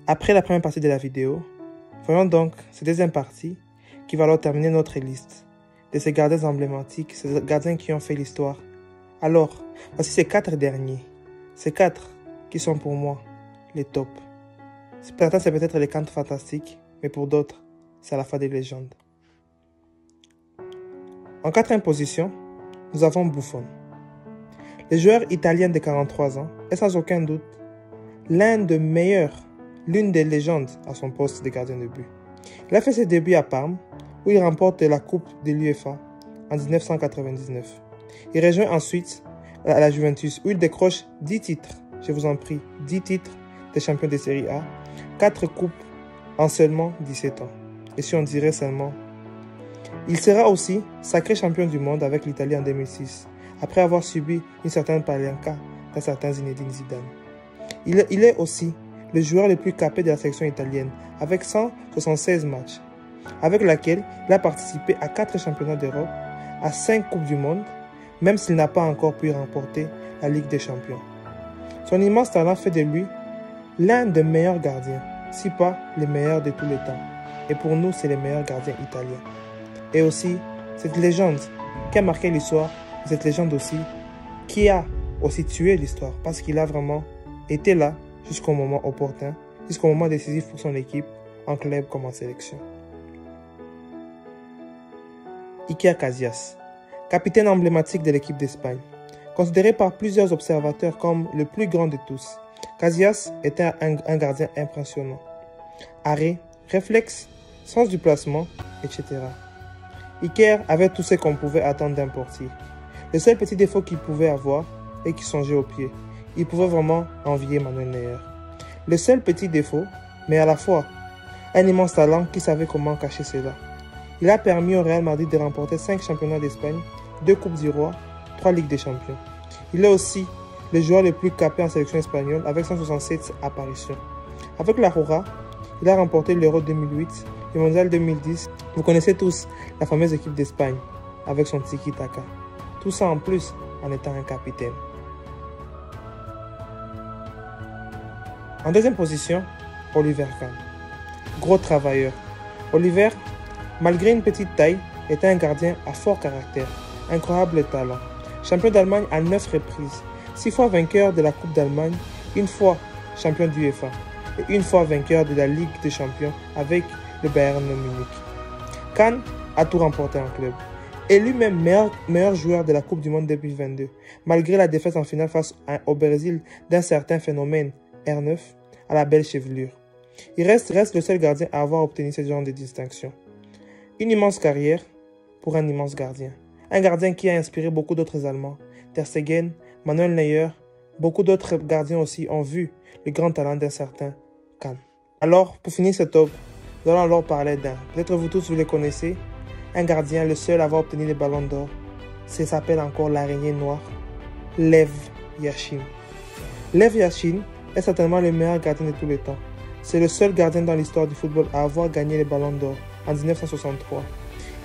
Après la première partie de la vidéo, voyons donc cette deuxième partie qui va alors terminer notre liste de ces gardiens emblématiques, ces gardiens qui ont fait l'histoire. Alors, voici ces 4 derniers. Ces 4 qui sont pour moi les tops. Pour certains, c'est peut-être les 4 fantastiques, mais pour d'autres, c'est à la fois des légendes. En 4e position, nous avons Buffon. Le joueur italien de 43 ans est sans aucun doute l'une des légendes à son poste de gardien de but. Il a fait ses débuts à Parme, où il remporte la Coupe de l'UEFA en 1999. Il rejoint ensuite à la Juventus, où il décroche 10 titres, je vous en prie, 10 titres de champion de Série A, 4 coupes en seulement 17 ans. Et si on dirait seulement... Il sera aussi sacré champion du monde avec l'Italie en 2006, après avoir subi une certaine palanca d'un certain Zinedine Zidane. Il est aussi le joueur le plus capé de la sélection italienne, avec 176 matchs, avec laquelle il a participé à 4 championnats d'Europe, à 5 Coupes du Monde, même s'il n'a pas encore pu remporter la Ligue des Champions. Son immense talent fait de lui l'un des meilleurs gardiens, si pas le meilleur de tous les temps. Et pour nous, c'est le meilleur gardien italien. Et aussi, cette légende qui a marqué l'histoire, cette légende aussi qui a aussi tué l'histoire, parce qu'il a vraiment été là jusqu'au moment opportun, jusqu'au moment décisif pour son équipe, en club comme en sélection. Iker Casillas, capitaine emblématique de l'équipe d'Espagne. Considéré par plusieurs observateurs comme le plus grand de tous, Casillas était un gardien impressionnant. Arrêt, réflexe, sens du placement, etc. Iker avait tout ce qu'on pouvait attendre d'un portier. Le seul petit défaut qu'il pouvait avoir est qu'il songeait au pied. Il pouvait vraiment envier Manuel Neuer. Le seul petit défaut, mais à la fois un immense talent qui savait comment cacher cela. Il a permis au Real Madrid de remporter 5 championnats d'Espagne, 2 Coupes du Roi, 3 Ligues des Champions. Il est aussi le joueur le plus capé en sélection espagnole avec 167 apparitions. Avec la Roja, il a remporté l'Euro 2008, le Mondial 2010. Vous connaissez tous la fameuse équipe d'Espagne avec son tiki-taka. Tout ça en plus en étant un capitaine. En 2e position, Oliver Kahn. Gros travailleur. Oliver, malgré une petite taille, était un gardien à fort caractère, incroyable talent. Champion d'Allemagne à 9 reprises, 6 fois vainqueur de la Coupe d'Allemagne, 1 fois champion d'UEFA et 1 fois vainqueur de la Ligue des Champions avec le Bayern Munich. Kahn a tout remporté en club. Et lui-même meilleur joueur de la Coupe du Monde 2022, malgré la défaite en finale face au Brésil d'un certain phénomène R9 à la belle chevelure. Il reste le seul gardien à avoir obtenu ce genre de distinction. Une immense carrière pour un immense gardien. Un gardien qui a inspiré beaucoup d'autres Allemands. Ter Stegen, Manuel Neuer, beaucoup d'autres gardiens aussi ont vu le grand talent d'un certain Kahn. Alors, pour finir ce top, nous allons alors parler d'un. Peut-être vous tous vous le connaissez. Un gardien, le seul à avoir obtenu les ballons d'or. Ça s'appelle encore l'araignée noire. Lev Yashin. Lev Yashin est certainement le meilleur gardien de tous les temps. C'est le seul gardien dans l'histoire du football à avoir gagné les ballons d'or en 1963.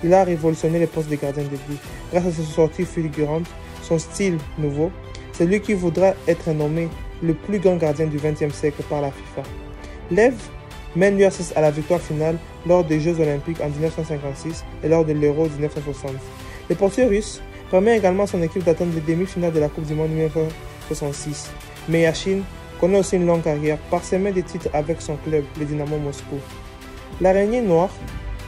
Il a révolutionné les postes de gardien de but. Grâce à ses sorties fulgurantes, son style nouveau, c'est lui qui voudra être nommé le plus grand gardien du XXe siècle par la FIFA. Lev mène l'URSS à la victoire finale lors des Jeux Olympiques en 1956 et lors de l'Euro 1960. Le portier russe permet également à son équipe d'atteindre les demi-finales de la Coupe du Monde 1966. Mais Yashin connaît aussi une longue carrière parsemée de titres avec son club, le Dynamo Moscou. L'araignée noire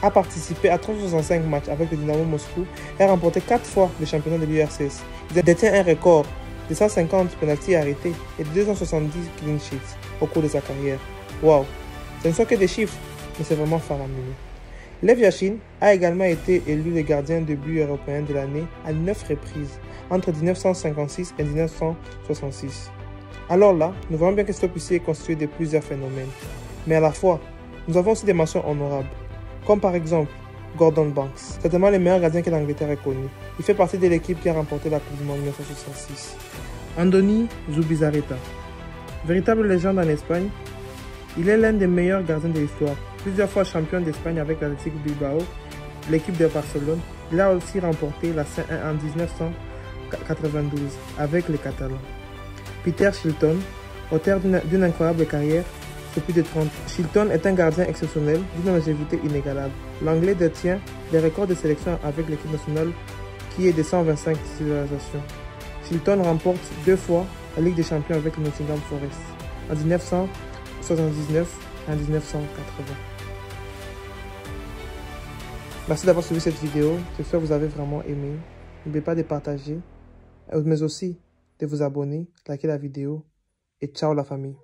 a participé à 365 matchs avec le Dynamo Moscou et a remporté 4 fois le championnat de l'URSS. Il détient un record de 150 pénaltys arrêtés et de 270 clean sheets au cours de sa carrière. Waouh! Ce ne sont que des chiffres, mais c'est vraiment faramineux. Lev Yashin a également été élu le gardien de but européen de l'année à 9 reprises, entre 1956 et 1966. Alors là, nous voyons bien que ce top ici est constitué de plusieurs phénomènes. Mais à la fois, nous avons aussi des mentions honorables, comme par exemple Gordon Banks, certainement le meilleur gardien que l'Angleterre ait connu. Il fait partie de l'équipe qui a remporté la Coupe du Monde 1966. Andoni Zubizarreta, véritable légende en Espagne, il est l'un des meilleurs gardiens de l'histoire. Plusieurs fois champion d'Espagne avec l'Athletic Bilbao, l'équipe de Barcelone. Il a aussi remporté la C1 en 1992 avec les Catalans. Peter Shilton, auteur d'une incroyable carrière, sur plus de 30. Shilton est un gardien exceptionnel d'une longévité inégalable. L'Anglais détient les records de sélection avec l'équipe nationale qui est de 125 titularisations. Shilton remporte 2 fois la Ligue des Champions avec le Nottingham Forest, en 1979 et en 1980. Merci d'avoir suivi cette vidéo. J'espère que vous avez vraiment aimé. N'oubliez pas de partager, mais aussi de vous abonner, liker la vidéo. Et ciao la famille.